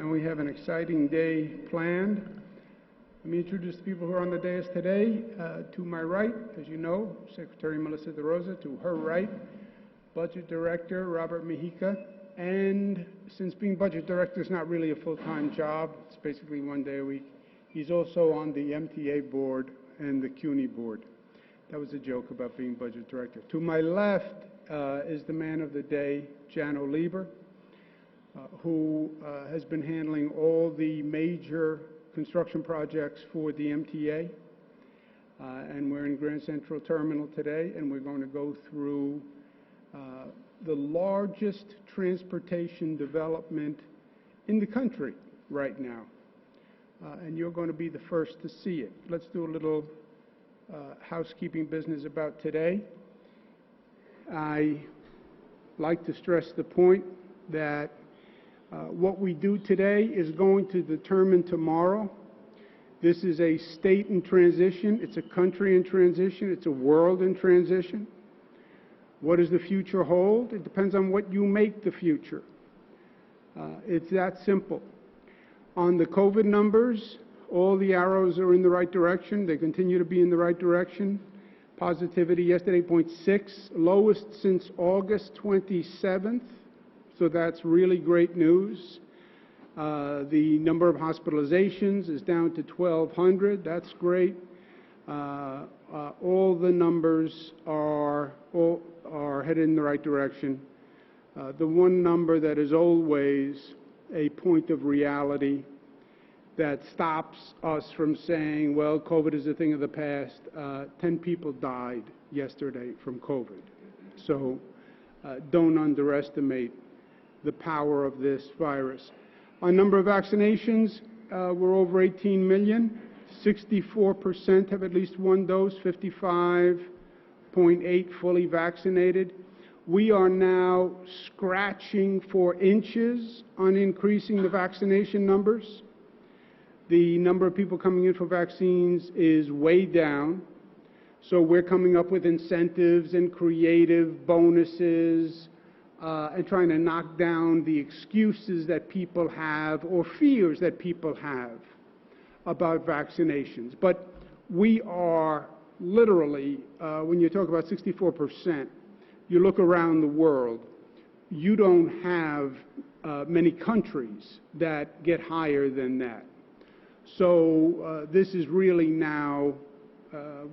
and we have an exciting day planned. Let me introduce the people who are on the dais today. To my right, as you know, Secretary Melissa DeRosa. To her right, Budget Director Robert Mihika. And since being Budget Director is not really a full-time job, it's basically one day a week, he's also on the MTA board and the CUNY board. That was a joke about being Budget Director. To my left is the man of the day, Jano Lieber, who has been handling all the major construction projects for the MTA. And we're in Grand Central Terminal today, and we're going to go through the largest transportation development in the country right now. And you're going to be the first to see it. Let's do a little housekeeping business about today. I like to stress the point that what we do today is going to determine tomorrow. This is a state in transition. It's a country in transition. It's a world in transition. What does the future hold? It depends on what you make the future. It's that simple. On the COVID numbers, all the arrows are in the right direction. They continue to be in the right direction. Positivity yesterday, 0.6, lowest since August 27th. So that's really great news. The number of hospitalizations is down to 1,200. That's great. All the numbers are headed in the right direction. The one number that is always a point of reality that stops us from saying, well, COVID is a thing of the past. 10 people died yesterday from COVID. So don't underestimate the power of this virus. On number of vaccinations, we're over 18 million. 64% have at least one dose, 55.8 fully vaccinated. We are now scratching for inches on increasing the vaccination numbers. The number of people coming in for vaccines is way down. So we're coming up with incentives and creative bonuses and trying to knock down the excuses that people have or fears that people have about vaccinations. But we are literally, when you talk about 64%, you look around the world, you don't have many countries that get higher than that. So this is really now,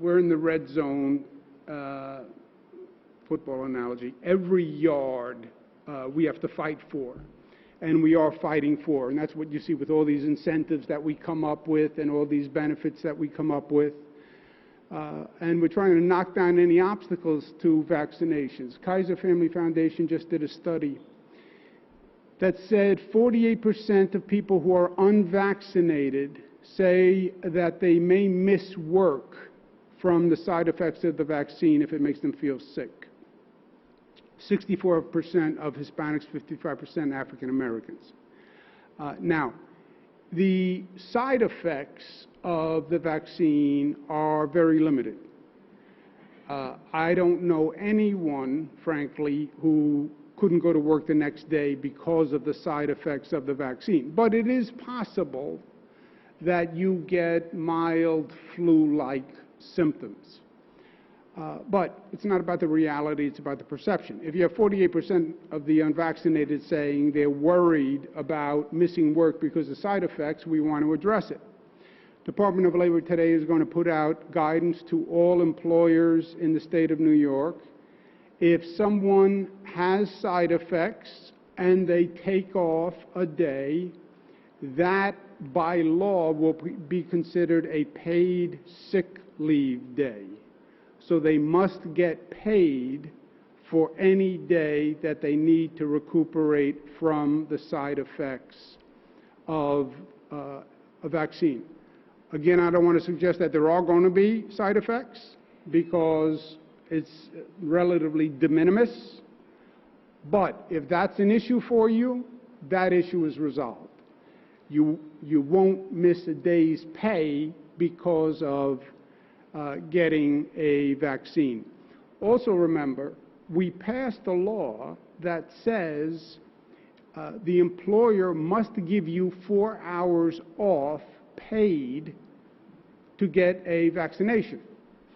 we're in the red zone, football analogy. Every yard we have to fight for, and we are fighting for. And that's what you see with all these incentives that we come up with and all these benefits that we come up with. And we're trying to knock down any obstacles to vaccinations. Kaiser Family Foundation just did a study that said 48% of people who are unvaccinated say that they may miss work from the side effects of the vaccine if it makes them feel sick. 64% of Hispanics, 55% African Americans. Now, the side effects of the vaccine are very limited. I don't know anyone, frankly, who couldn't go to work the next day because of the side effects of the vaccine. But it is possible that you get mild flu-like symptoms. But it's not about the reality, it's about the perception. If you have 48% of the unvaccinated saying they're worried about missing work because of side effects, we want to address it. Department of Labor today is going to put out guidance to all employers in the state of New York. If someone has side effects and they take off a day, that by law will be considered a paid sick leave day. So they must get paid for any day that they need to recuperate from the side effects of a vaccine. Again, I don't want to suggest that there are going to be side effects because it's relatively de minimis. But if that's an issue for you, that issue is resolved. You won't miss a day's pay because of getting a vaccine. Also remember, we passed a law that says the employer must give you 4 hours off paid to get a vaccination.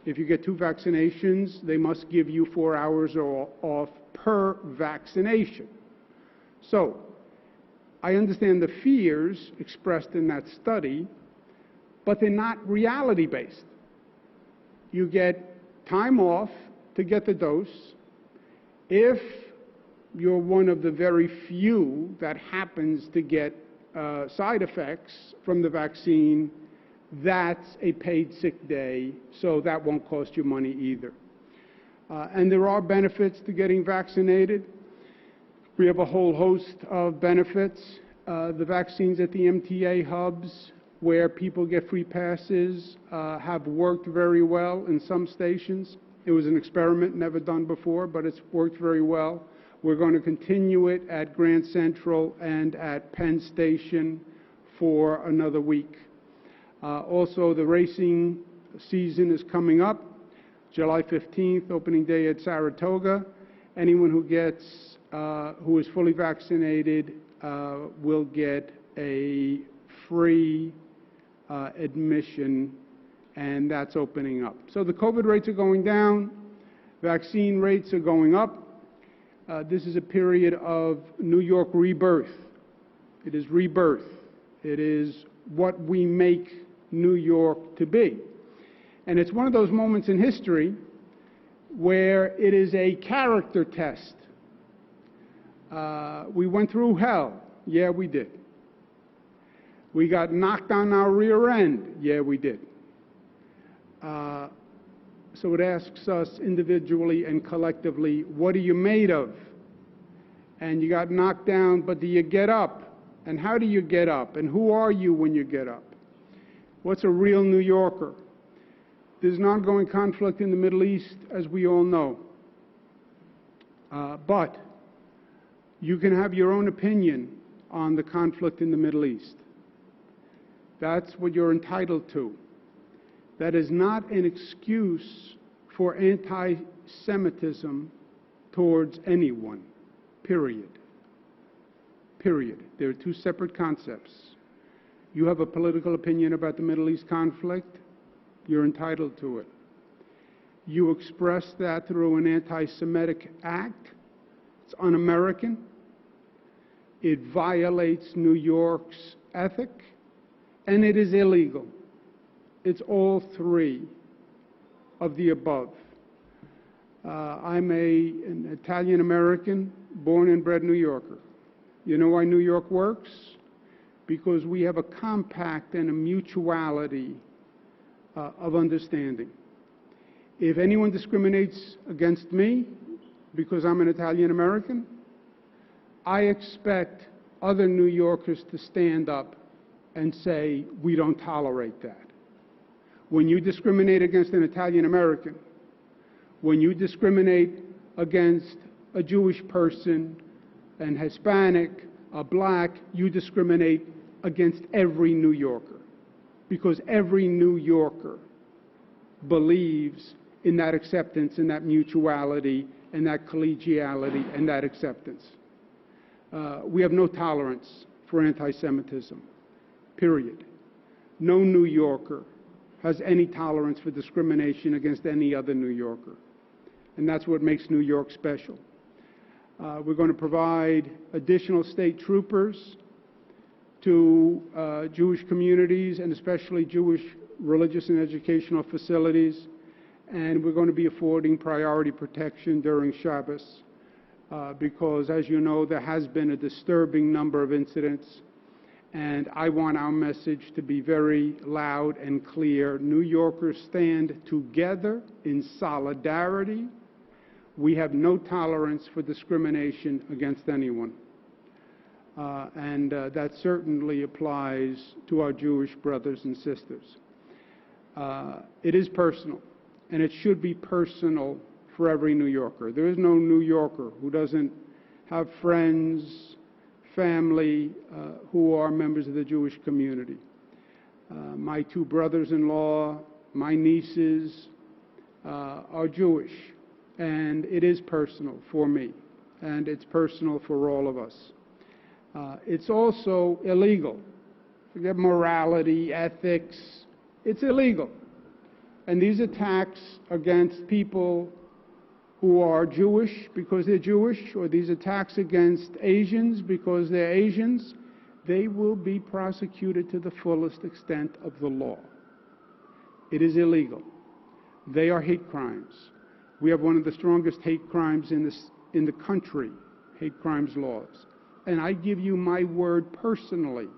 If you get 2 vaccinations, they must give you 4 hours off per vaccination. So, I understand the fears expressed in that study, but they're not reality-based. You get time off to get the dose. If you're one of the very few that happens to get side effects from the vaccine, that's a paid sick day, so that won't cost you money either. And there are benefits to getting vaccinated. We have a whole host of benefits. The vaccines at the MTA hubs, where people get free passes, have worked very well in some stations. It was an experiment never done before, but it's worked very well. We're going to continue it at Grand Central and at Penn Station for another week. Also, the racing season is coming up. July 15th, opening day at Saratoga. Anyone who is fully vaccinated will get a free admission, and that's opening up. So the COVID rates are going down, vaccine rates are going up. This is a period of New York rebirth. It is rebirth. It is what we make New York to be. And it's one of those moments in history where it is a character test. We went through hell. Yeah, we did. We got knocked on our rear end. Yeah, we did. So it asks us individually and collectively, what are you made of? And you got knocked down, but do you get up? And how do you get up? And who are you when you get up? What's a real New Yorker? There's an ongoing conflict in the Middle East, as we all know. But you can have your own opinion on the conflict in the Middle East. That's what you're entitled to. That is not an excuse for anti-Semitism towards anyone, period. Period. There are 2 separate concepts. You have a political opinion about the Middle East conflict, you're entitled to it. You express that through an anti-Semitic act, it's un-American, it violates New York's ethic, and it is illegal. It's all 3 of the above. I'm an Italian-American, born and bred New Yorker. You know why New York works? Because we have a compact and a mutuality of understanding. If anyone discriminates against me because I'm an Italian-American, I expect other New Yorkers to stand up and say, we don't tolerate that. When you discriminate against an Italian-American, when you discriminate against a Jewish person, an Hispanic, a black, you discriminate against every New Yorker. Because every New Yorker believes in that acceptance, in that mutuality, and that collegiality, and that acceptance. We have no tolerance for anti-Semitism, period. No New Yorker has any tolerance for discrimination against any other New Yorker. And that's what makes New York special. We're going to provide additional state troopers to Jewish communities and especially Jewish religious and educational facilities. And we're going to be affording priority protection during Shabbos because, as you know, there has been a disturbing number of incidents. And I want our message to be very loud and clear. New Yorkers stand together in solidarity. We have no tolerance for discrimination against anyone. And that certainly applies to our Jewish brothers and sisters. It is personal, and it should be personal for every New Yorker. There is no New Yorker who doesn't have friends, family who are members of the Jewish community. My 2 brothers-in-law, my nieces are Jewish, and it is personal for me, and it's personal for all of us. It's also illegal. Forget morality, ethics. It's illegal. And these attacks against people who are Jewish because they're Jewish, or these attacks against Asians because they're Asians, they will be prosecuted to the fullest extent of the law. It is illegal. They are hate crimes. We have one of the strongest hate crimes in the country, hate crimes laws. And I give you my word personally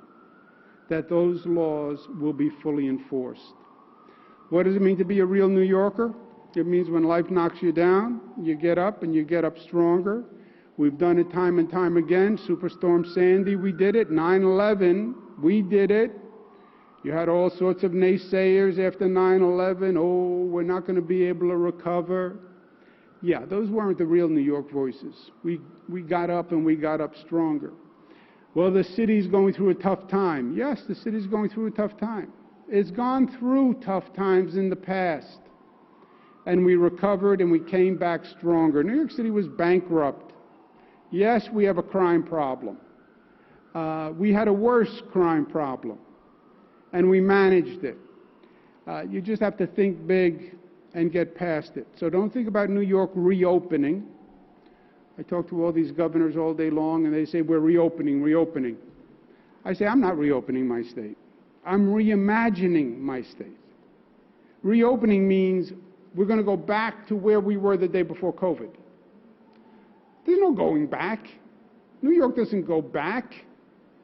that those laws will be fully enforced. What does it mean to be a real New Yorker? It means when life knocks you down, you get up and you get up stronger. We've done it time and time again. Superstorm Sandy, we did it. 9/11, we did it. You had all sorts of naysayers after 9/11. Oh, we're not going to be able to recover. Yeah, those weren't the real New York voices. We got up and we got up stronger. Well, the city's going through a tough time. Yes, the city's going through a tough time. It's gone through tough times in the past. And we recovered and we came back stronger. New York City was bankrupt. Yes, we have a crime problem. We had a worse crime problem. And we managed it. You just have to think big and get past it. So don't think about New York reopening. I talk to all these governors all day long, and they say, we're reopening, reopening. I say, I'm not reopening my state. I'm reimagining my state. Reopening means we're going to go back to where we were the day before COVID. There's no going back. New York doesn't go back.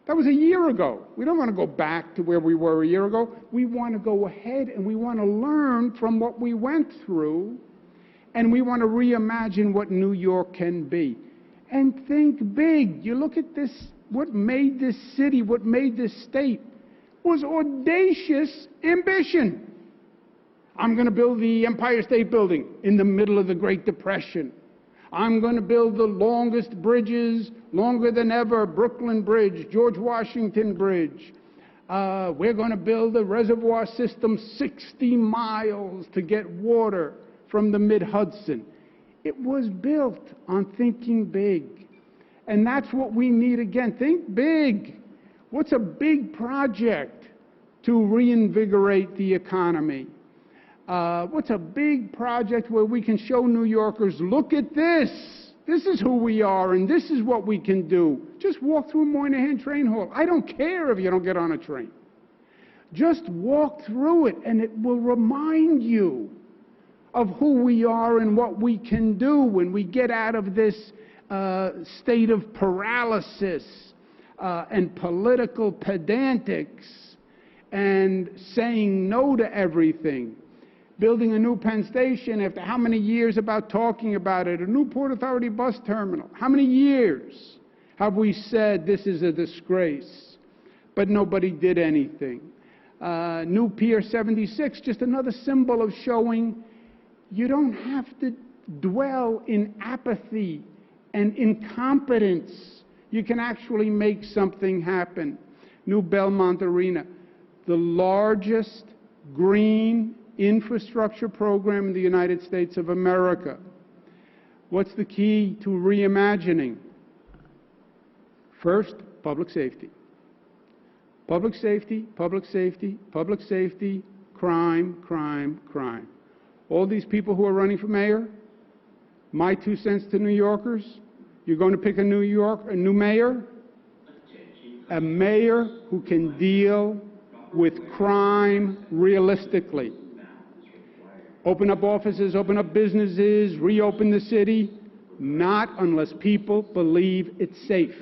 That was a year ago. We don't want to go back to where we were a year ago. We want to go ahead and we want to learn from what we went through, and we want to reimagine what New York can be. And think big. You look at this, what made this city, what made this state, was audacious ambition. I'm going to build the Empire State Building in the middle of the Great Depression. I'm going to build the longest bridges, longer than ever, Brooklyn Bridge, George Washington Bridge. We're going to build a reservoir system 60 miles to get water from the mid-Hudson. It was built on thinking big. And that's what we need again. Think big. What's a big project to reinvigorate the economy? What's a big project where we can show New Yorkers, look at this. This is who we are, and this is what we can do. Just walk through Moynihan Train Hall. I don't care if you don't get on a train. Just walk through it, and it will remind you of who we are and what we can do when we get out of this state of paralysis and political pedantics and saying no to everything. Building a new Penn Station after how many years about talking about it? A new Port Authority bus terminal. How many years have we said this is a disgrace? But nobody did anything. New Pier 76, just another symbol of showing you don't have to dwell in apathy and incompetence. You can actually make something happen. New Belmont Arena, the largest green infrastructure program in the United States of America. What's the key to reimagining? First, public safety. Public safety, public safety, public safety, crime, crime, crime. All these people who are running for mayor, my 2 cents to New Yorkers, you're going to pick a new mayor? A mayor who can deal with crime realistically. Open up offices, open up businesses, reopen the city, not unless people believe it's safe.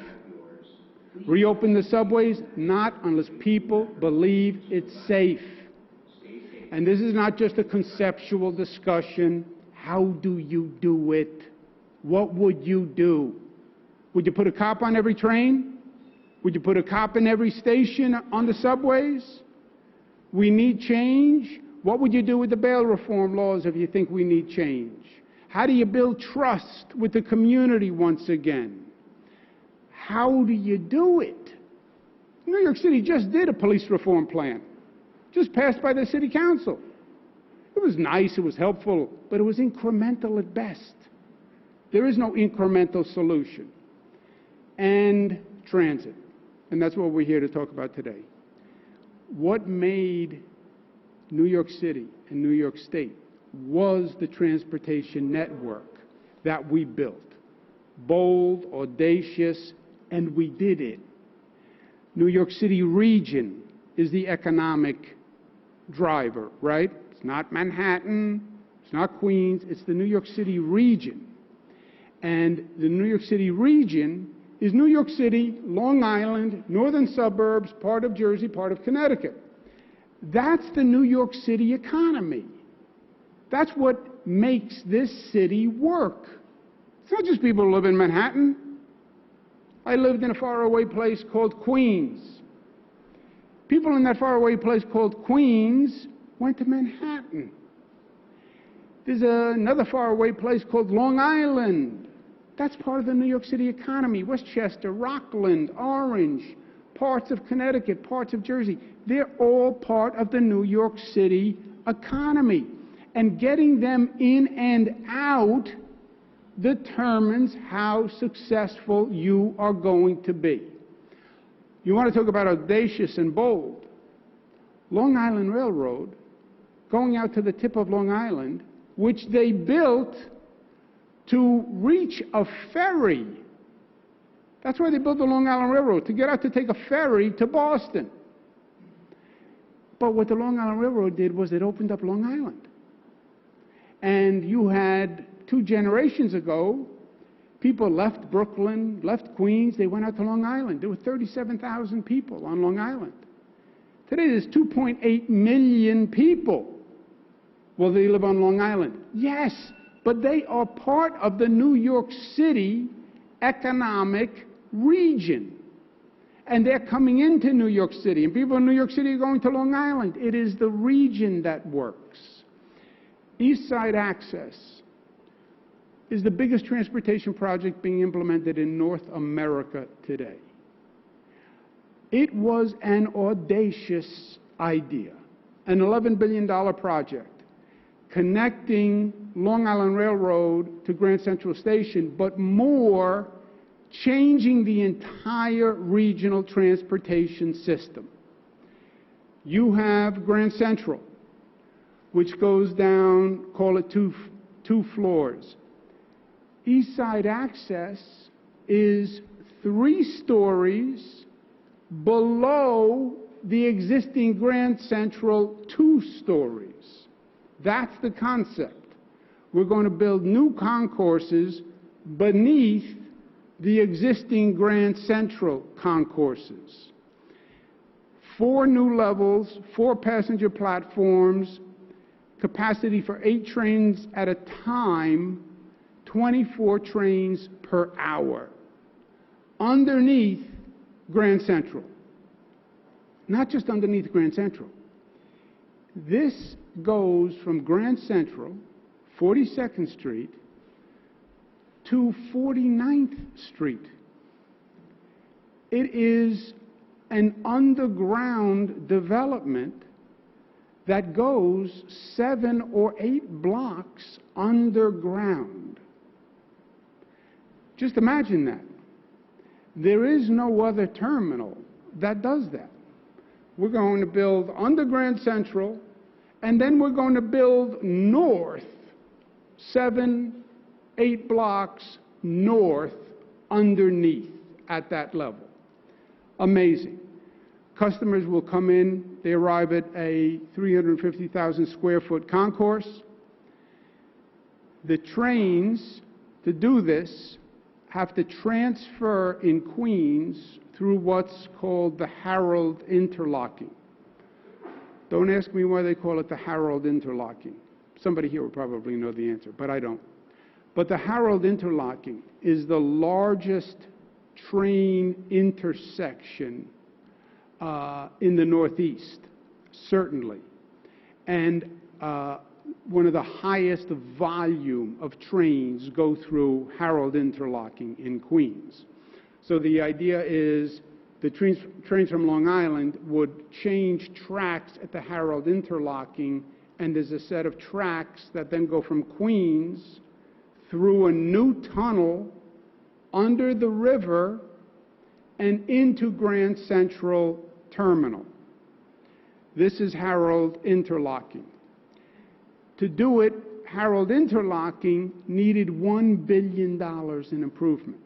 Reopen the subways, not unless people believe it's safe. And this is not just a conceptual discussion. How do you do it? What would you do? Would you put a cop on every train? Would you put a cop in every station on the subways? We need change. What would you do with the bail reform laws if you think we need change? How do you build trust with the community once again? How do you do it? New York City just did a police reform plan, just passed by the city council. It was nice, it was helpful, but it was incremental at best. There is no incremental solution. And transit. And that's what we're here to talk about today. What made New York City and New York State was the transportation network that we built. Bold, audacious, and we did it. New York City region is the economic driver, right? It's not Manhattan, it's not Queens, it's the New York City region. And the New York City region is New York City, Long Island, northern suburbs, part of Jersey, part of Connecticut. That's the New York City economy. That's what makes this city work. It's not just people who live in Manhattan. I lived in a faraway place called Queens. People in that faraway place called Queens went to Manhattan. There's another faraway place called Long Island. That's part of the New York City economy. Westchester, Rockland, Orange, parts of Connecticut, parts of Jersey. They're all part of the New York City economy. And getting them in and out determines how successful you are going to be. You want to talk about audacious and bold. Long Island Railroad, going out to the tip of Long Island, which they built to reach a ferry. That's why they built the Long Island Railroad, to get out to take a ferry to Boston. But what the Long Island Railroad did was it opened up Long Island. And you had 2 generations ago, people left Brooklyn, left Queens, they went out to Long Island. There were 37,000 people on Long Island. Today there's 2.8 million people. Well, they live on Long Island. Yes, but they are part of the New York City economic region. And they're coming into New York City, and people in New York City are going to Long Island. It is the region that works. Eastside Access is the biggest transportation project being implemented in North America today. It was an audacious idea, an $11 billion project connecting Long Island Railroad to Grand Central Station, but more, changing the entire regional transportation system. You have Grand Central, which goes down, call it two floors. Eastside Access is 3 stories below the existing Grand Central 2 stories. That's the concept. We're going to build new concourses beneath the existing Grand Central concourses. 4 new levels, 4 passenger platforms, capacity for 8 trains at a time, 24 trains per hour, underneath Grand Central. Not just underneath Grand Central. This goes from Grand Central, 42nd Street, to 49th Street. It is an underground development that goes 7 or 8 blocks underground. Just imagine that. There is no other terminal that does that. We're going to build under Grand Central, and then we're going to build north, 7, 8 blocks north underneath at that level. Amazing. Customers will come in, they arrive at a 350,000 square foot concourse. The trains, to do this, have to transfer in Queens through what's called the Harold interlocking. Don't ask me why they call it the Harold interlocking. Somebody here will probably know the answer, but I don't. But the Harold interlocking is the largest train intersection in the Northeast, certainly, and one of the highest volume of trains go through Harold interlocking in Queens. So the idea is the trains from Long Island would change tracks at the Harold interlocking, and there's a set of tracks that then go from Queens through a new tunnel under the river and into Grand Central Terminal. This is Harold interlocking. To do it, Harold interlocking needed $1 billion in improvement.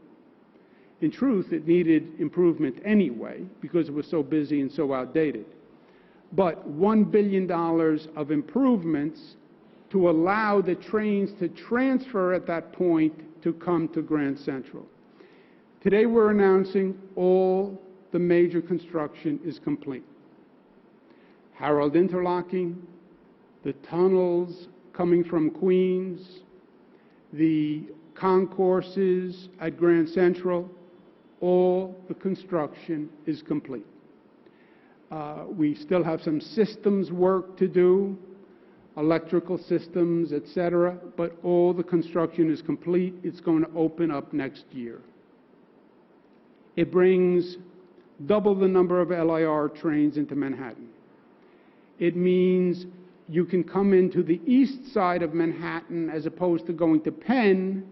In truth, it needed improvement anyway because it was so busy and so outdated. But $1 billion of improvements to allow the trains to transfer at that point to come to Grand Central. Today we're announcing all the major construction is complete. Harold interlocking, the tunnels coming from Queens, the concourses at Grand Central, all the construction is complete. We still have some systems work to do, electrical systems, etc., but all the construction is complete. It's going to open up next year. It brings double the number of LIR trains into Manhattan. It means you can come into the east side of Manhattan as opposed to going to Penn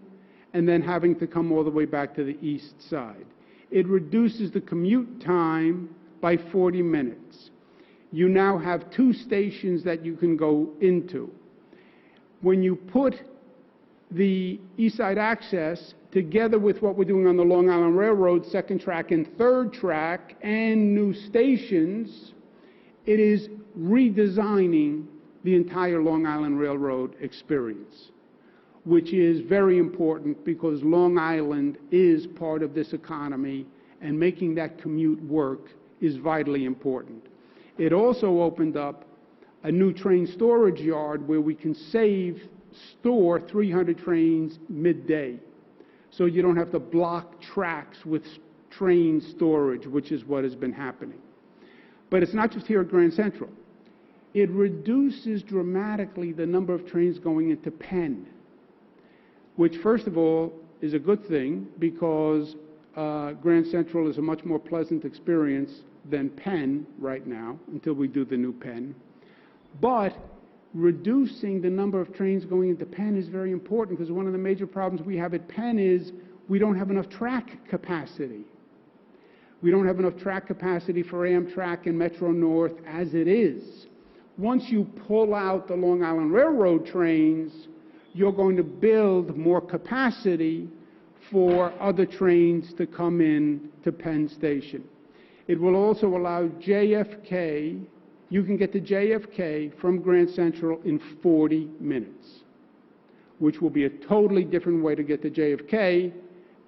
and then having to come all the way back to the east side. It reduces the commute time by 40 minutes. You now have 2 stations that you can go into. When you put the Eastside Access together with what we're doing on the Long Island Railroad, 2nd track and 3rd track, and new stations, it is redesigning the entire Long Island Railroad experience, which is very important because Long Island is part of this economy, and making that commute work is vitally important. It also opened up a new train storage yard where we can store 300 trains midday. So you don't have to block tracks with train storage, which is what has been happening. But it's not just here at Grand Central. It reduces dramatically the number of trains going into Penn, which first of all is a good thing because Grand Central is a much more pleasant experience than Penn right now until we do the new Penn. But reducing the number of trains going into Penn is very important because one of the major problems we have at Penn is we don't have enough track capacity. We don't have enough track capacity for Amtrak and Metro North as it is. Once you pull out the Long Island Railroad trains, you're going to build more capacity for other trains to come in to Penn Station. It will also allow JFK, you can get to JFK from Grand Central in 40 minutes, which will be a totally different way to get to JFK.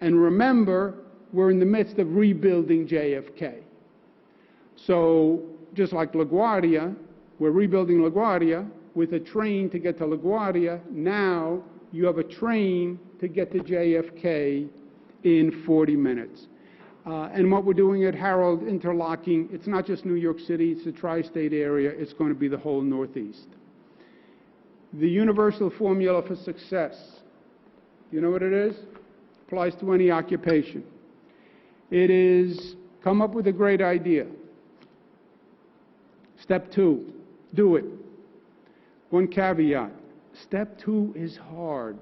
And remember, we're in the midst of rebuilding JFK. So just like LaGuardia, we're rebuilding LaGuardia with a train to get to LaGuardia. Now you have a train to get to JFK in 40 minutes. And what we're doing at Harold interlocking, it's not just New York City, it's the tri-state area, it's going to be the whole Northeast. The universal formula for success, you know what it is? Applies to any occupation. It is come up with a great idea. Step 2, do it. One caveat, step 2 is hard.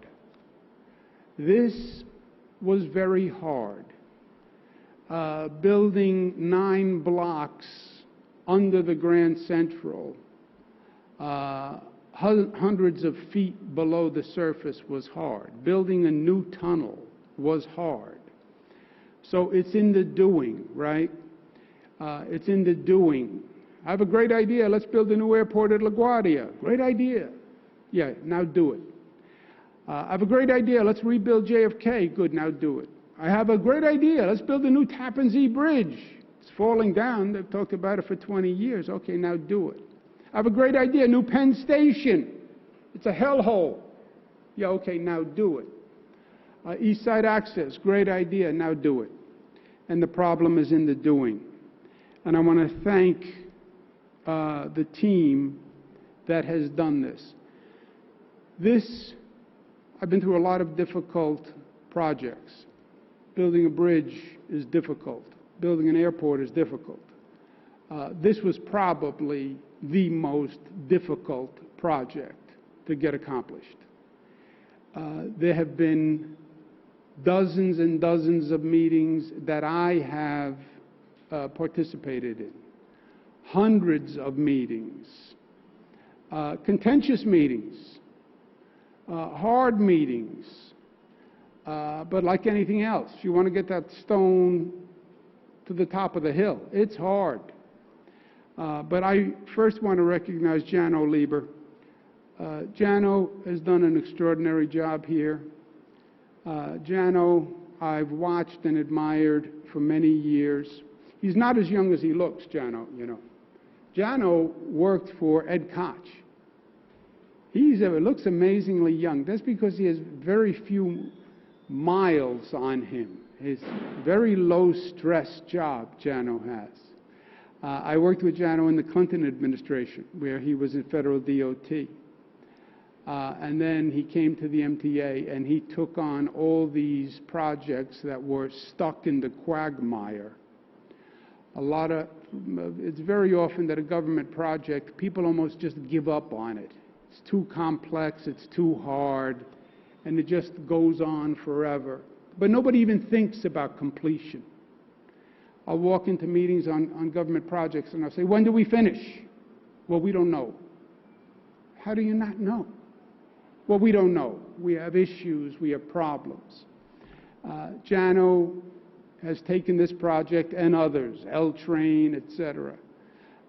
This was very hard. Building 9 blocks under the Grand Central, hundreds of feet below the surface was hard. Building a new tunnel was hard. So it's in the doing, right? It's in the doing. I have a great idea. Let's build a new airport at LaGuardia. Great idea. Yeah, now do it. I have a great idea. Let's rebuild JFK. Good, now do it. I have a great idea. Let's build a new Tappan Zee Bridge. It's falling down. They've talked about it for 20 years. Okay, now do it. I have a great idea. New Penn Station. It's a hellhole. Yeah, okay, now do it. Eastside Access. Great idea. Now do it. And the problem is in the doing. And I want to thank the team that has done this. I've been through a lot of difficult projects. Building a bridge is difficult. Building an airport is difficult. This was probably the most difficult project to get accomplished. There have been dozens and dozens of meetings that I have participated in, hundreds of meetings, contentious meetings, hard meetings, but like anything else, you want to get that stone to the top of the hill. It's hard. But I first want to recognize Jano Lieber. Jano has done an extraordinary job here. Jano, I've watched and admired for many years. He's not as young as he looks, Jano, you know. Jano worked for Ed Koch. He looks amazingly young. That's because he has very few miles on him. His very low-stress job Jano has. I worked with Jano in the Clinton administration, where he was in federal DOT. And then he came to the MTA, and he took on all these projects that were stuck in the quagmire. It's very often that a government project, people almost just give up on it. It's too complex, it's too hard, and it just goes on forever. But nobody even thinks about completion. I'll walk into meetings on government projects and I'll say, when do we finish? Well, we don't know. How do you not know? Well, we don't know. We have issues, we have problems. Jano has taken this project and others, L-Train, etc.,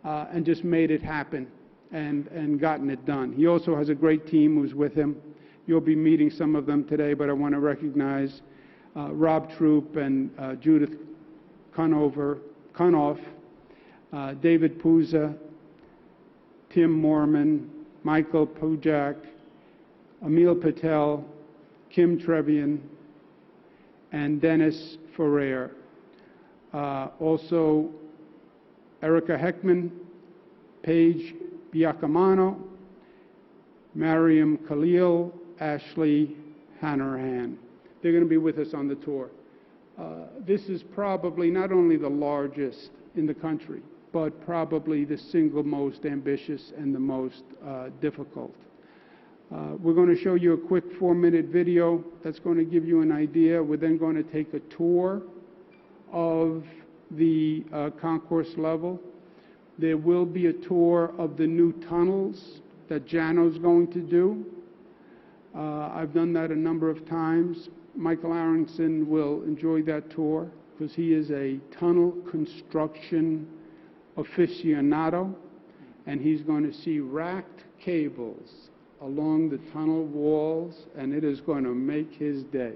and just made it happen and gotten it done. He also has a great team who's with him. You'll be meeting some of them today, but I want to recognize Rob Troop and Judith Kunoff, David Puza, Tim Morman, Michael Pujak, Emil Patel, Kim Trevian, and Dennis Ferrer. Also, Erica Heckman, Paige Biacamano, Mariam Khalil, Ashley Hanrahan. They're going to be with us on the tour. This is probably not only the largest in the country, but probably the single most ambitious and the most difficult. We're going to show you a quick 4-minute video that's going to give you an idea. We're then going to take a tour of the concourse level. There will be a tour of the new tunnels that Jano's going to do. I've done that a number of times. Michael Aronson will enjoy that tour because he is a tunnel construction aficionado, and he's going to see racked cables along the tunnel walls, and it is going to make his day.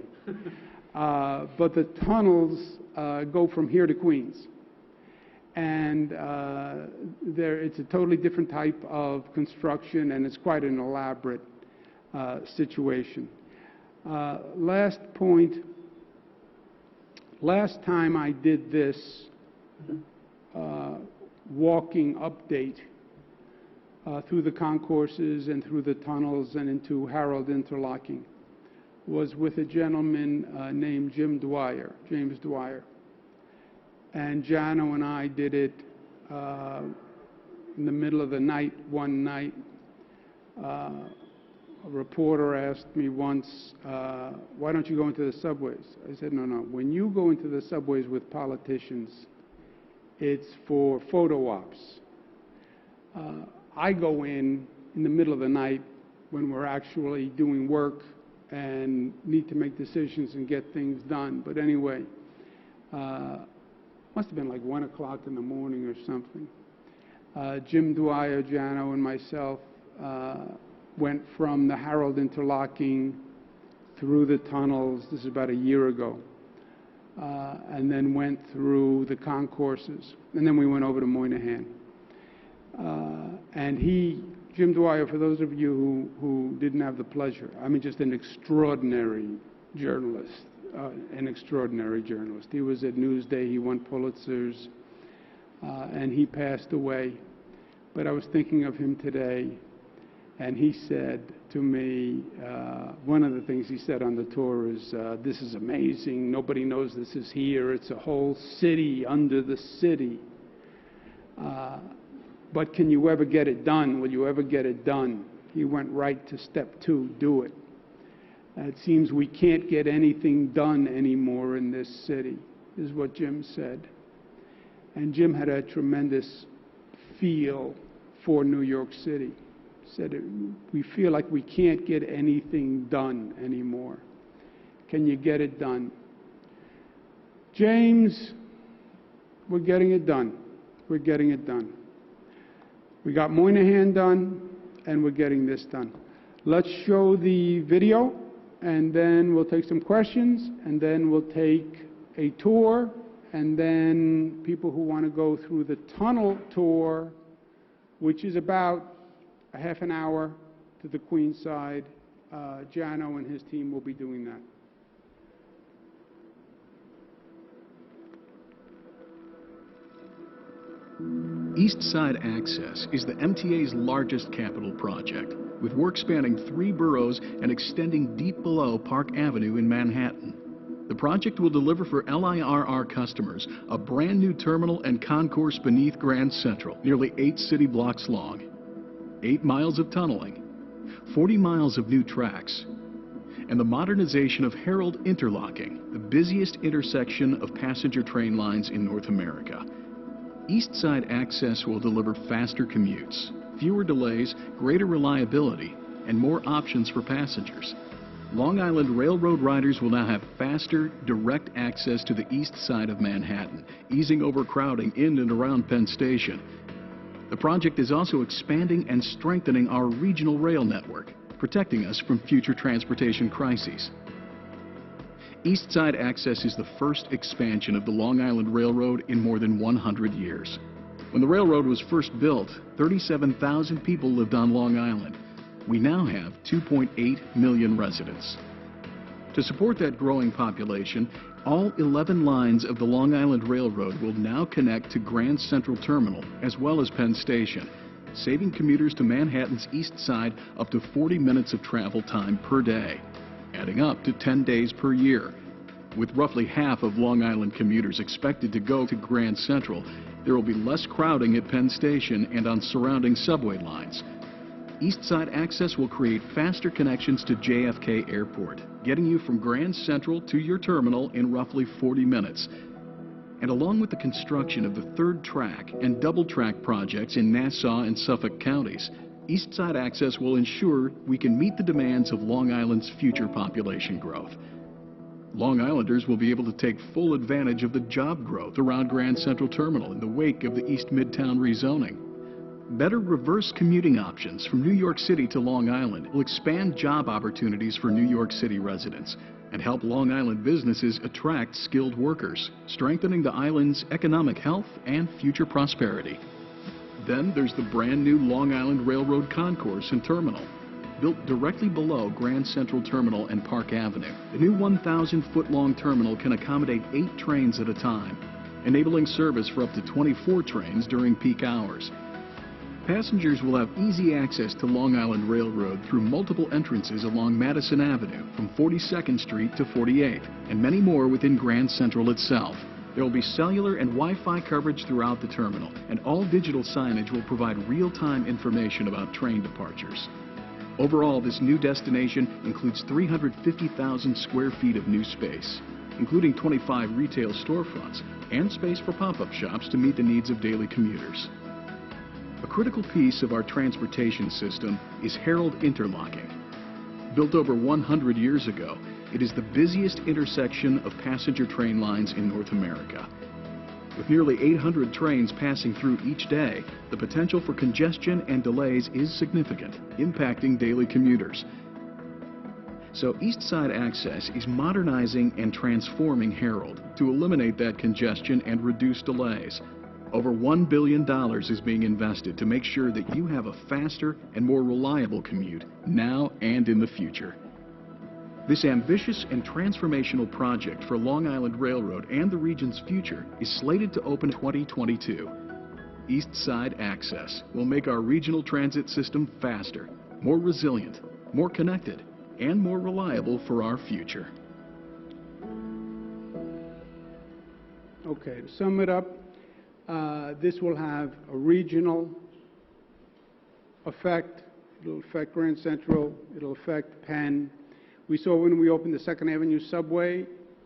But the tunnels go from here to Queens, and it's a totally different type of construction, and it's quite an elaborate situation. Last point, last time I did this walking update through the concourses and through the tunnels and into Harold Interlocking was with a gentleman named James Dwyer. And Jano and I did it in the middle of the night, one night. A reporter asked me once, why don't you go into the subways? I said, no. When you go into the subways with politicians, it's for photo ops. I go in the middle of the night when we're actually doing work and need to make decisions and get things done. But anyway, must have been like 1 o'clock in the morning or something. Jim Dwyer, Jano, and myself went from the Harold Interlocking through the tunnels, this is about a year ago, and then went through the concourses, and then we went over to Moynihan. And Jim Dwyer, for those of you who didn't have the pleasure, I mean, just an extraordinary journalist, He was at Newsday, he won Pulitzers, and he passed away. But I was thinking of him today, and he said to me, one of the things he said on the tour is, this is amazing, nobody knows this is here, it's a whole city under the city. But can you ever get it done? Will you ever get it done? He went right to step 2, do it. It seems we can't get anything done anymore in this city, is what Jim said. And Jim had a tremendous feel for New York City. Said we feel like we can't get anything done anymore. Can you get it done? James, we're getting it done. We're getting it done. We got Moynihan done, and we're getting this done. Let's show the video, and then we'll take some questions, and then we'll take a tour, and then people who want to go through the tunnel tour, which is about a half an hour to the Queens side. Jano and his team will be doing that. Eastside Access is the MTA's largest capital project, with work spanning 3 boroughs and extending deep below Park Avenue in Manhattan. The project will deliver for LIRR customers a brand new terminal and concourse beneath Grand Central, nearly 8 city blocks long, 8 miles of tunneling, 40 miles of new tracks, and the modernization of Herald Interlocking, the busiest intersection of passenger train lines in North America. Eastside Access will deliver faster commutes, fewer delays, greater reliability, and more options for passengers. Long Island Railroad riders will now have faster, direct access to the east side of Manhattan, easing overcrowding in and around Penn Station. The project is also expanding and strengthening our regional rail network, protecting us from future transportation crises. Eastside Access is the first expansion of the Long Island Railroad in more than 100 years. When the railroad was first built, 37,000 people lived on Long Island. We now have 2.8 million residents. To support that growing population, all 11 lines of the Long Island Railroad will now connect to Grand Central Terminal as well as Penn Station, saving commuters to Manhattan's east side up to 40 minutes of travel time per day, adding up to 10 days per year. With roughly half of Long Island commuters expected to go to Grand Central, there will be less crowding at Penn Station and on surrounding subway lines. Eastside Access will create faster connections to JFK Airport, getting you from Grand Central to your terminal in roughly 40 minutes. And along with the construction of the third track and double track projects in Nassau and Suffolk counties, Eastside Access will ensure we can meet the demands of Long Island's future population growth. Long Islanders will be able to take full advantage of the job growth around Grand Central Terminal in the wake of the East Midtown rezoning. Better reverse commuting options from New York City to Long Island will expand job opportunities for New York City residents and help Long Island businesses attract skilled workers, strengthening the island's economic health and future prosperity. Then there's the brand new Long Island Railroad Concourse and Terminal. Built directly below Grand Central Terminal and Park Avenue, the new 1,000-foot-long terminal can accommodate 8 trains at a time, enabling service for up to 24 trains during peak hours. Passengers will have easy access to Long Island Railroad through multiple entrances along Madison Avenue from 42nd Street to 48th, and many more within Grand Central itself. There will be cellular and Wi-Fi coverage throughout the terminal, and all digital signage will provide real-time information about train departures. Overall, this new destination includes 350,000 square feet of new space, including 25 retail storefronts and space for pop-up shops to meet the needs of daily commuters. A critical piece of our transportation system is Herald Interlocking. Built over 100 years ago, it is the busiest intersection of passenger train lines in North America. With nearly 800 trains passing through each day, the potential for congestion and delays is significant, impacting daily commuters. So Eastside Access is modernizing and transforming Herald to eliminate that congestion and reduce delays. Over $1 billion is being invested to make sure that you have a faster and more reliable commute now and in the future. This ambitious and transformational project for Long Island Railroad and the region's future is slated to open in 2022. Eastside Access will make our regional transit system faster, more resilient, more connected, and more reliable for our future. Okay, to sum it up, this will have a regional effect. It'll affect Grand Central. It'll affect Penn. We saw when we opened the 2nd Avenue subway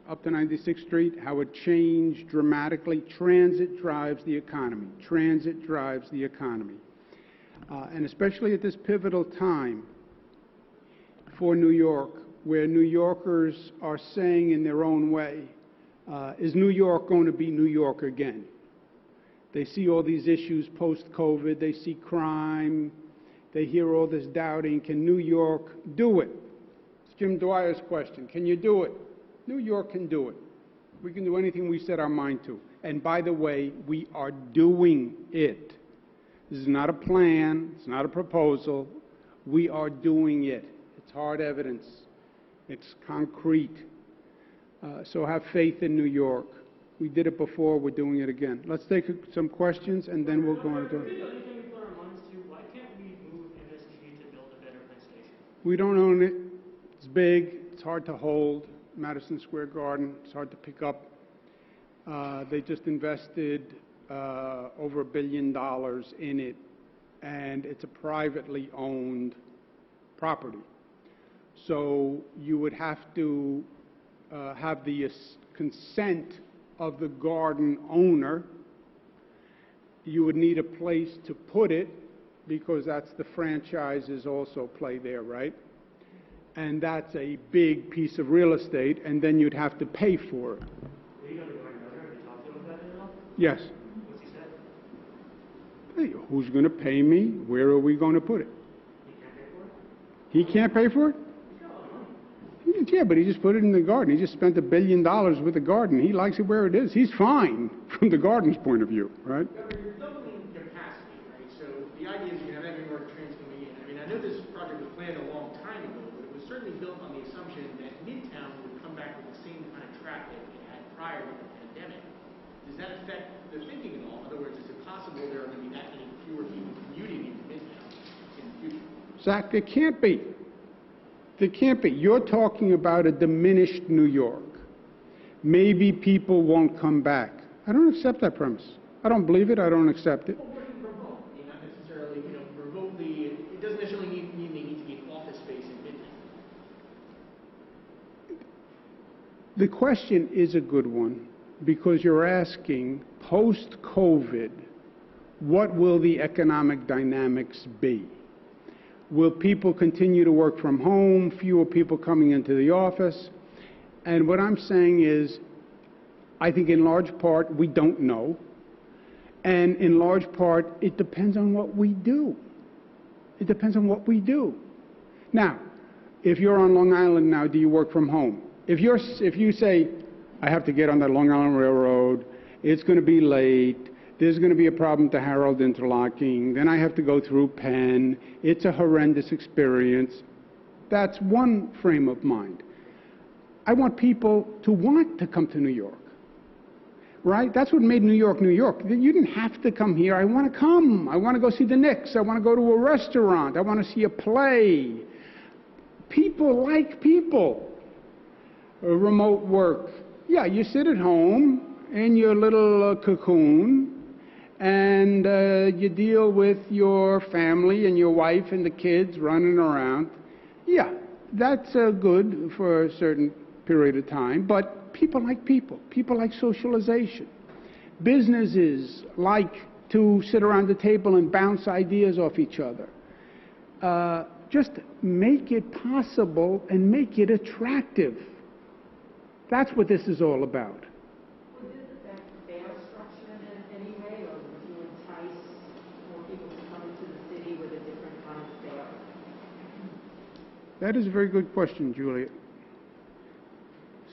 up to 96th Street, how it changed dramatically. Transit drives the economy. Transit drives the economy. And especially at this pivotal time for New York, where New Yorkers are saying in their own way, is New York going to be New York again? They see all these issues post-COVID. They see crime. They hear all this doubting. Can New York do it? It's Jim Dwyer's question. Can you do it? New York can do it. We can do anything we set our mind to. And by the way, we are doing it. This is not a plan. It's not a proposal. We are doing it. It's hard evidence. It's concrete. So have faith in New York. We did it before. We're doing it again. Let's take some questions, and then we'll go on to it. Why can't we move MSG to build a better Penn Station? We don't own it. It's big. It's hard to hold. Madison Square Garden. It's hard to pick up. They just invested over $1 billion in it, and it's a privately owned property. So you would have to have the consent of the garden owner. You would need a place to put it, because that's the franchises also play there, right? And that's a big piece of real estate, and then you'd have to pay for it. Are you going to go another? Have you talked to him about it at all? Yes. What's he said? Hey, who's going to pay me? Where are we going to put it? He can't pay for it? He can't pay for it? He's got a lot of money. Yeah, but he just put it in the garden. He just spent $1 billion with the garden. He likes it where it is. He's fine from the garden's point of view, right? You're doubling capacity, right? So the idea is you have every more trains coming in. I mean, I know this project was planned a long time ago, but it was certainly built on the assumption that Midtown would come back with the same kind of traffic it had prior to the pandemic. Does that affect the thinking at all? In other words, is it possible there are going to be that many fewer people commuting into Midtown in the future? Zach, there can't be. There can't be. You're talking about a diminished New York. Maybe people won't come back. I don't accept that premise. I don't believe it. I don't accept it. Well, working from home, not necessarily, remotely. It doesn't necessarily mean they need to get office space in Midtown. The question is a good one, because you're asking, post-COVID, what will the economic dynamics be? Will people continue to work from home, fewer people coming into the office? And what I'm saying is, I think in large part, we don't know. And in large part, it depends on what we do. It depends on what we do. Now, if you're on Long Island now, do you work from home? If you say, I have to get on that Long Island Railroad, it's going to be late, there's going to be a problem to Harold interlocking, then I have to go through Penn, it's a horrendous experience. That's one frame of mind. I want people to want to come to New York, right? That's what made New York, New York. You didn't have to come here. I want to come. I want to go see the Knicks. I want to go to a restaurant. I want to see a play. People like people. Remote work. Yeah, you sit at home in your little cocoon, and you deal with your family and your wife and the kids running around. Yeah, that's good for a certain period of time, but people like people. People like socialization. Businesses like to sit around the table and bounce ideas off each other. Just make it possible and make it attractive. That's what this is all about. Would this affect fare structure in any way, or would you entice more people to come into the city with a different kind of fare? That is a very good question, Juliet.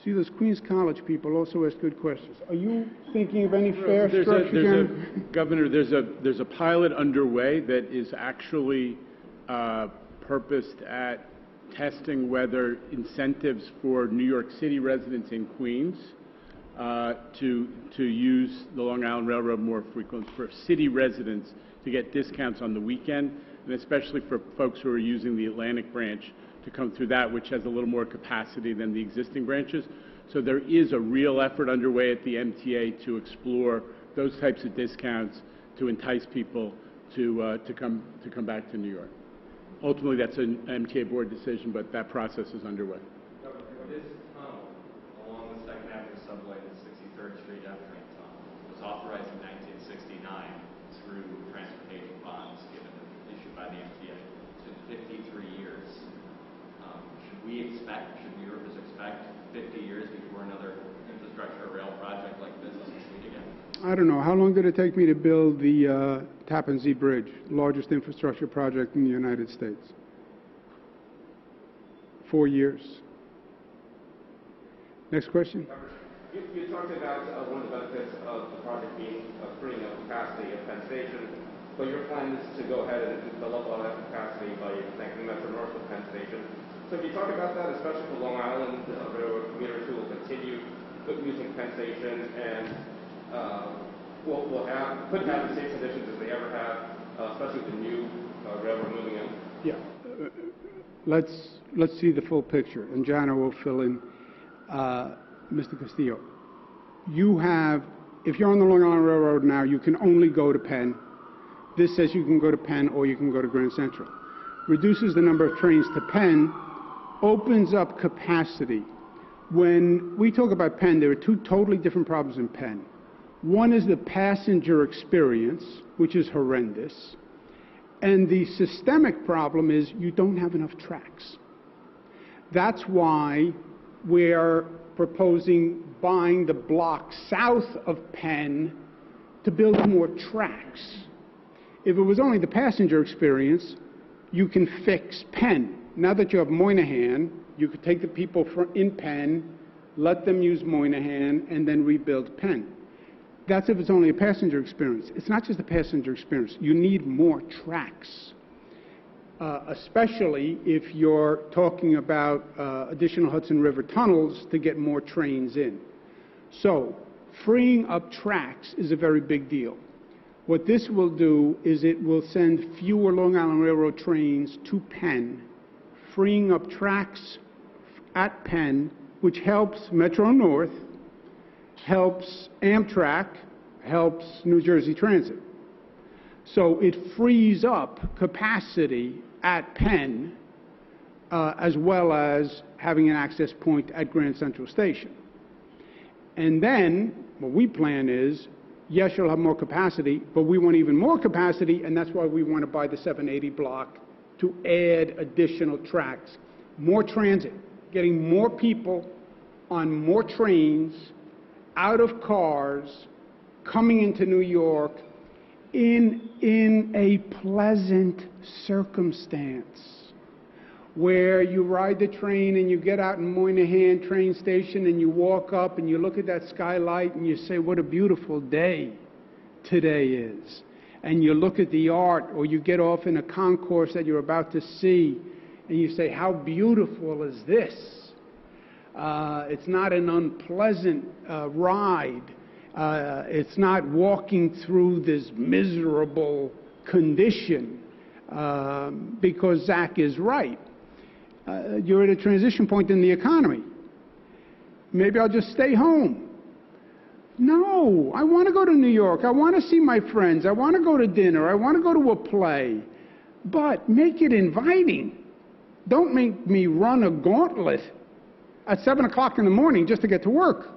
See, those Queens College people also ask good questions. Are you thinking of any fare structure, Governor, there's a pilot underway that is actually purposed at testing whether incentives for New York City residents in Queens to use the Long Island Railroad more frequently, for city residents to get discounts on the weekend, and especially for folks who are using the Atlantic branch to come through that, which has a little more capacity than the existing branches. So there is a real effort underway at the MTA to explore those types of discounts to entice people to come back to New York. Ultimately, that's an MTA board decision, but that process is underway. this tunnel along the Second Avenue subway, the 63rd Street F train tunnel, was authorized in 1969 through transportation bonds issued by the MTA. So 53 years. Should viewers expect 50 years before another infrastructure rail project like this is complete again? I don't know. How long did it take me to build the Tappan Zee Bridge, largest infrastructure project in the United States? 4 years. Next question. You talked about one of the benefits of the project being freeing up capacity at Penn Station, but your plan is to go ahead and fill up all that capacity by connecting Metro North with Penn Station. So if you talk about that, especially for Long Island, railroad commuters who will continue using Penn Station and could have the same conditions as they ever have, especially with the new railroad moving in. Yeah. Let's see the full picture, and Jana will fill in. Mr. Castillo, if you're on the Long Island Railroad now, you can only go to Penn. This says you can go to Penn or you can go to Grand Central. Reduces the number of trains to Penn, opens up capacity. When we talk about Penn, there are two totally different problems in Penn. One is the passenger experience, which is horrendous. And the systemic problem is you don't have enough tracks. That's why we're proposing buying the block south of Penn to build more tracks. If it was only the passenger experience, you can fix Penn. Now that you have Moynihan, you could take the people in Penn, let them use Moynihan, and then rebuild Penn. That's if it's only a passenger experience. It's not just a passenger experience. You need more tracks, especially if you're talking about additional Hudson River tunnels to get more trains in. So freeing up tracks is a very big deal. What this will do is it will send fewer Long Island Railroad trains to Penn, freeing up tracks at Penn, which helps Metro North, helps Amtrak, helps New Jersey Transit. So it frees up capacity at Penn, as well as having an access point at Grand Central Station. And then what we plan is, yes, you'll have more capacity, but we want even more capacity, and that's why we want to buy the 780 block to add additional tracks, more transit, getting more people on more trains, out of cars, coming into New York in a pleasant circumstance where you ride the train and you get out in Moynihan train station and you walk up and you look at that skylight and you say, what a beautiful day today is. And you look at the art, or you get off in a concourse that you're about to see and you say, how beautiful is this? It's not an unpleasant ride. It's not walking through this miserable condition, because Zach is right. You're at a transition point in the economy. Maybe I'll just stay home. No, I want to go to New York. I want to see my friends. I want to go to dinner. I want to go to a play. But make it inviting. Don't make me run a gauntlet at 7 o'clock in the morning just to get to work.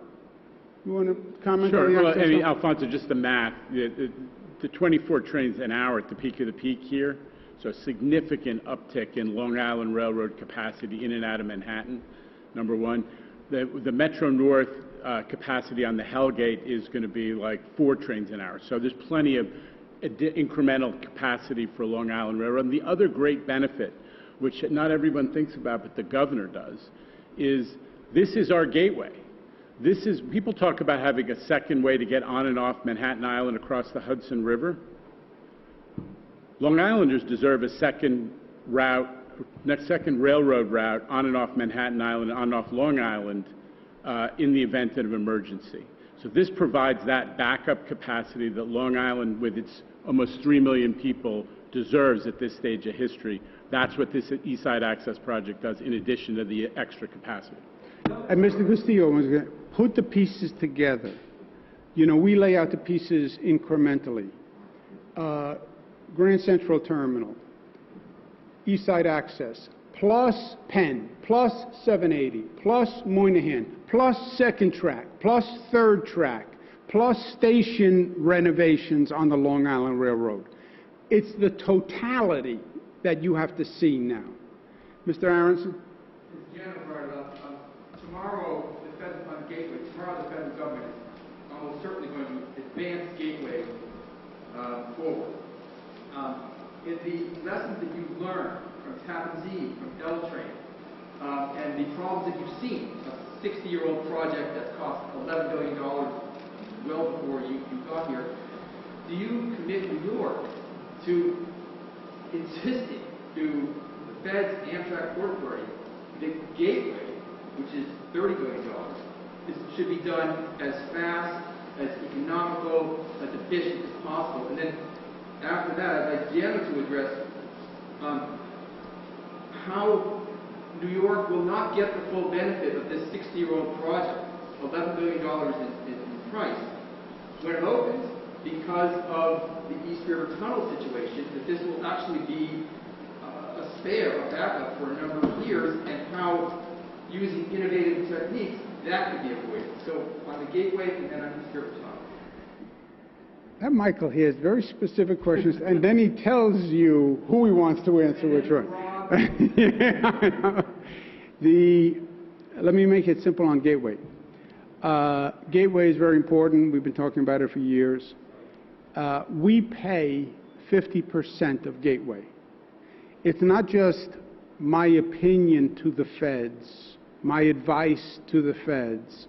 You want to comment? Sure. On the Well, I mean, Alfonso, just the math. The 24 trains an hour at the peak of the peak here, so a significant uptick in Long Island Railroad capacity in and out of Manhattan, number one. The Metro North capacity on the Hellgate is going to be like 4 trains an hour. So there's plenty of incremental capacity for Long Island Railroad. And the other great benefit, which not everyone thinks about, but the governor does, is this is our gateway. People talk about having a second way to get on and off Manhattan Island across the Hudson River. Long Islanders deserve a second railroad route on and off Manhattan Island, on and off Long Island, in the event of an emergency. So this provides that backup capacity that Long Island, with its almost 3 million people, deserves at this stage of history. That's what this Eastside Access project does, in addition to the extra capacity. And Mr. Castillo was going to put the pieces together. You know, we lay out the pieces incrementally. Grand Central Terminal, Eastside Access, plus Penn, plus 780, plus Moynihan, plus second track, plus third track, plus station renovations on the Long Island Railroad. It's the totality that you have to see now. Mr. Aronson? As Janet brought it up, tomorrow the federal government is almost certainly going to advance Gateway forward. In the lessons that you've learned from Tappan Zee, from L Train, and the problems that you've seen, a 60-year-old project that cost $11 billion well before you got here, do you commit New York to insisting to the Fed's Amtrak Port Authority that Gateway, which is $30 billion, should be done as fast, as economical, as efficient as possible? And then after that, I'd like Janet to address how New York will not get the full benefit of this 60-year-old project, $11 billion in price, when it opens, because of the East River Tunnel situation, that this will actually be a spare, a backup for a number of years, and how using innovative techniques that could be avoided. So on the Gateway and then on East River Tunnel. That Michael here has very specific questions, and then he tells you who he wants to answer which one. Yeah, I know. Let me make it simple on Gateway. Gateway is very important. We've been talking about it for years. We pay 50% of Gateway. It's not just my opinion to the feds, my advice to the feds.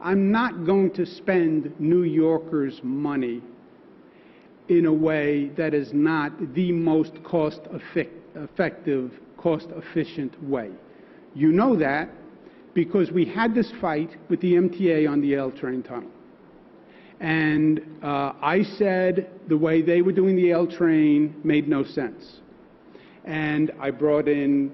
I'm not going to spend New Yorkers' money in a way that is not the most cost-effective, cost-efficient way. You know that because we had this fight with the MTA on the L train tunnel. And I said the way they were doing the L train made no sense. And I brought in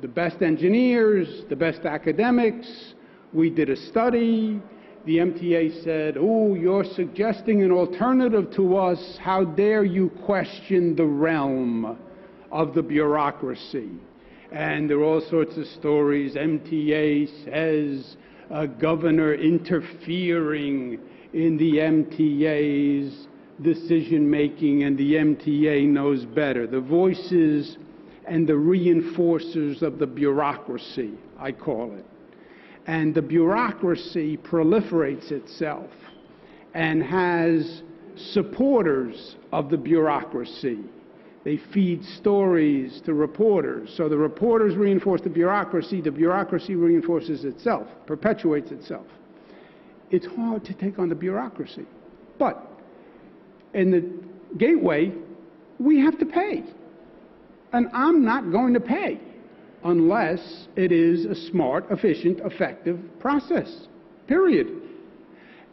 the best engineers, the best academics. We did a study. The MTA said, "Oh, you're suggesting an alternative to us. How dare you question the realm of the bureaucracy?" And there are all sorts of stories. MTA says a governor interfering in the MTA's decision-making, and the MTA knows better. The voices and the reinforcers of the bureaucracy, I call it. And the bureaucracy proliferates itself and has supporters of the bureaucracy. They feed stories to reporters. So the reporters reinforce the bureaucracy reinforces itself, perpetuates itself. It's hard to take on the bureaucracy. But in the Gateway, we have to pay. And I'm not going to pay unless it is a smart, efficient, effective process, period.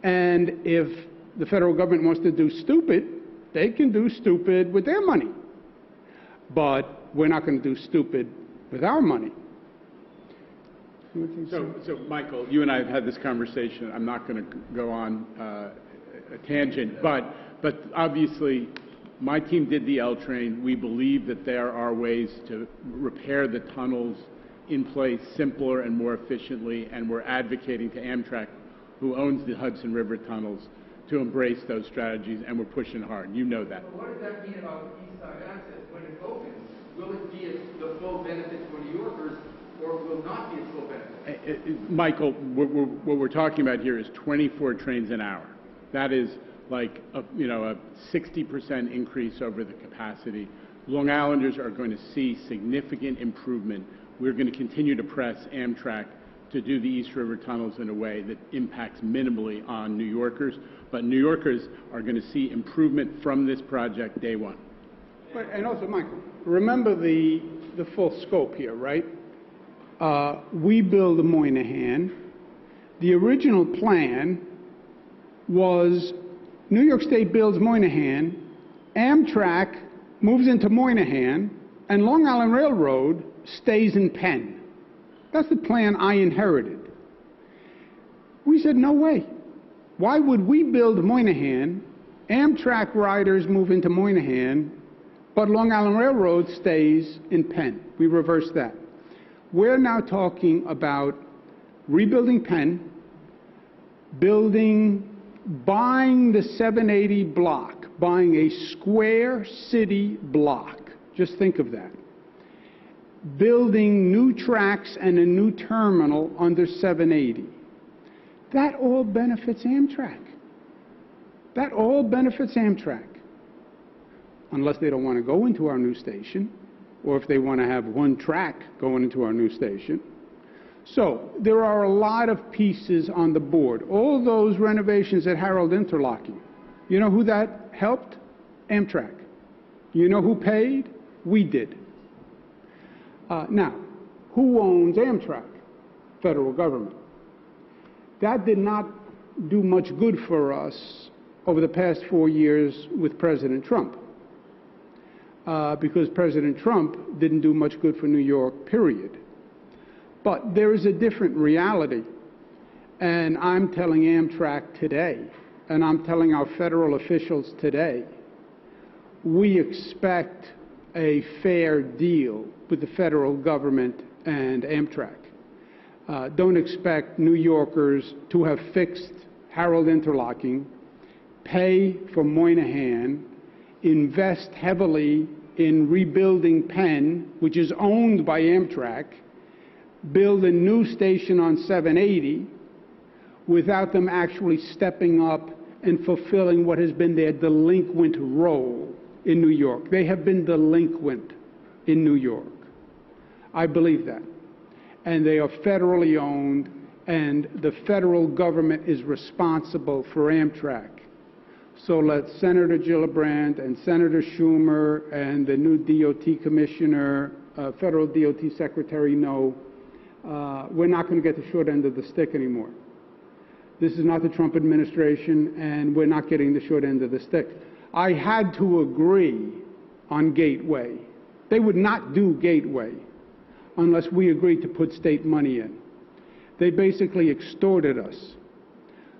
And if the federal government wants to do stupid, they can do stupid with their money. But we're not going to do stupid with our money. So, Michael, you and I have had this conversation. I'm not going to go on a tangent, but obviously my team did the L train. We believe that there are ways to repair the tunnels in place simpler and more efficiently, and we're advocating to Amtrak, who owns the Hudson River tunnels, to embrace those strategies, and we're pushing hard. You know that. But what does that mean about Eastside Access when it opens? Will it be the full benefit for New Yorkers, or will not be its full benefit? Michael, what we're talking about here is 24 trains an hour. That is like a 60% increase over the capacity. Long Islanders are going to see significant improvement. We're going to continue to press Amtrak to do the East River tunnels in a way that impacts minimally on New Yorkers, but New Yorkers are going to see improvement from this project day one. But, and also, Michael, remember the full scope here, right? We build the Moynihan. The original plan was New York State builds Moynihan, Amtrak moves into Moynihan, and Long Island Railroad stays in Penn. That's the plan I inherited. We said, no way. Why would we build Moynihan, Amtrak riders move into Moynihan, but Long Island Railroad stays in Penn? We reversed that. We're now talking about rebuilding Penn, buying the 780 block, buying a square city block. Just think of that. Building new tracks and a new terminal under 780. That all benefits Amtrak. That all benefits Amtrak. Unless they don't want to go into our new station, or if they want to have one track going into our new station. So there are a lot of pieces on the board. All those renovations at Harold Interlocking, you know who that helped? Amtrak. You know who paid? We did. Now, who owns Amtrak? Federal government. That did not do much good for us over the past 4 years with President Trump. Because President Trump didn't do much good for New York, period. But there is a different reality. And I'm telling Amtrak today, and I'm telling our federal officials today, we expect a fair deal with the federal government and Amtrak. Don't expect New Yorkers to have fixed Harold Interlocking, pay for Moynihan, invest heavily in rebuilding Penn, which is owned by Amtrak, build a new station on 780 without them actually stepping up and fulfilling what has been their delinquent role in New York. They have been delinquent in New York. I believe that. And they are federally owned, and the federal government is responsible for Amtrak. So let Senator Gillibrand and Senator Schumer and the new DOT commissioner, federal DOT secretary know we're not going to get the short end of the stick anymore. This is not the Trump administration, and we're not getting the short end of the stick. I had to agree on Gateway. They would not do Gateway unless we agreed to put state money in. They basically extorted us.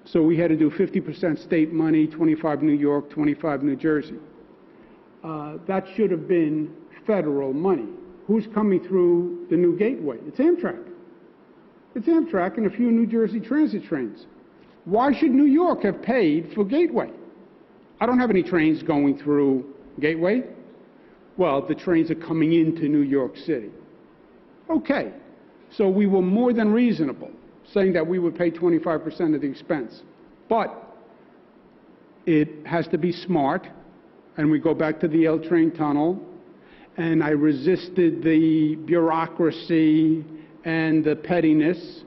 So we had to do 50% state money, 25 New York, 25 New Jersey. That should have been federal money. Who's coming through the new Gateway? It's Amtrak. It's Amtrak and a few New Jersey transit trains. Why should New York have paid for Gateway? I don't have any trains going through Gateway. Well, the trains are coming into New York City. Okay, so we were more than reasonable, saying that we would pay 25% of the expense. But it has to be smart, and we go back to the L train tunnel, and I resisted the bureaucracy and the pettiness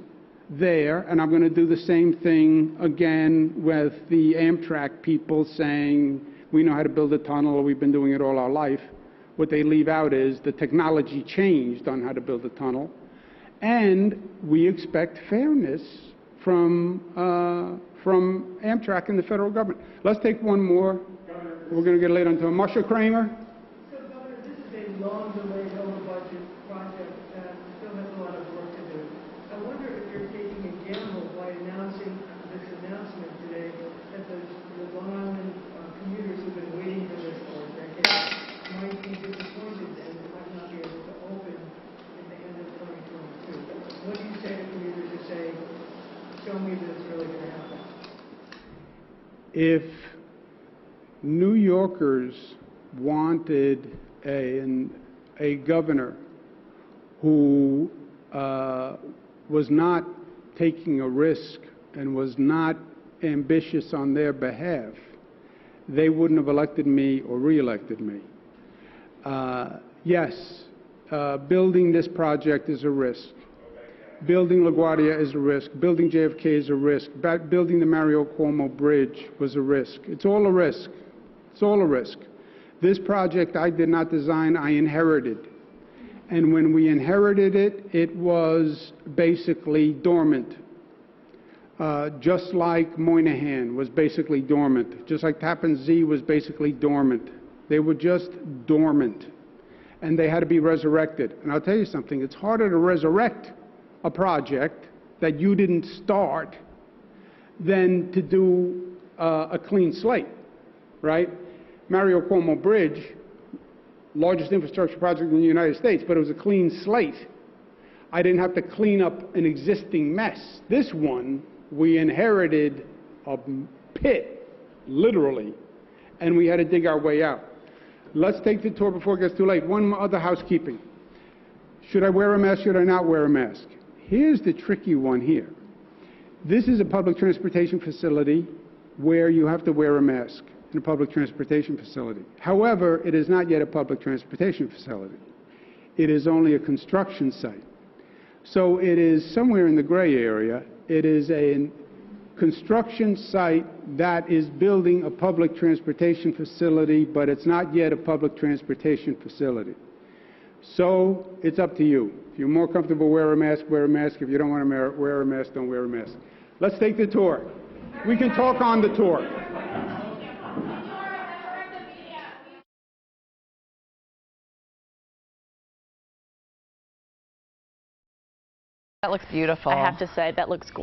there, and I'm going to do the same thing again with the Amtrak people saying, we know how to build a tunnel, or we've been doing it all our life. What they leave out is the technology changed on how to build a tunnel, and we expect fairness from Amtrak and the federal government. Let's take one more. We're going to get late on time. Marcia Kramer. So, Governor, this is a long delayed over budget project and still has a lot of work to do. I wonder if you're taking a gamble by announcing this announcement today that the Long Island commuters who've been waiting for this for a decade might be disappointed and might not be able to open at the end of 2022. What do you say to commuters who say, show me that it's really going to happen? If New Yorkers wanted a governor who was not taking a risk and was not ambitious on their behalf, they wouldn't have elected me or re-elected me. Yes, building this project is a risk. Building LaGuardia is a risk. Building JFK is a risk. Building the Mario Cuomo Bridge was a risk. It's all a risk. It's all a risk. This project I did not design, I inherited. And when we inherited it, it was basically dormant. Just like Moynihan was basically dormant. Just like Tappan Zee was basically dormant. They were just dormant. And they had to be resurrected. And I'll tell you something, it's harder to resurrect a project that you didn't start than to do a clean slate, right? Mario Cuomo Bridge, largest infrastructure project in the United States, but it was a clean slate. I didn't have to clean up an existing mess. This one, we inherited a pit, literally, and we had to dig our way out. Let's take the tour before it gets too late. One other housekeeping. Should I wear a mask? Should I not wear a mask? Here's the tricky one here. This is a public transportation facility where you have to wear a mask in a public transportation facility. However, it is not yet a public transportation facility. It is only a construction site. So it is somewhere in the gray area. It is a construction site that is building a public transportation facility, but it's not yet a public transportation facility. So it's up to you. If you're more comfortable, wear a mask, wear a mask. If you don't want to wear a mask, don't wear a mask. Let's take the tour. We can talk on the tour. That looks beautiful. I have to say, that looks gorgeous.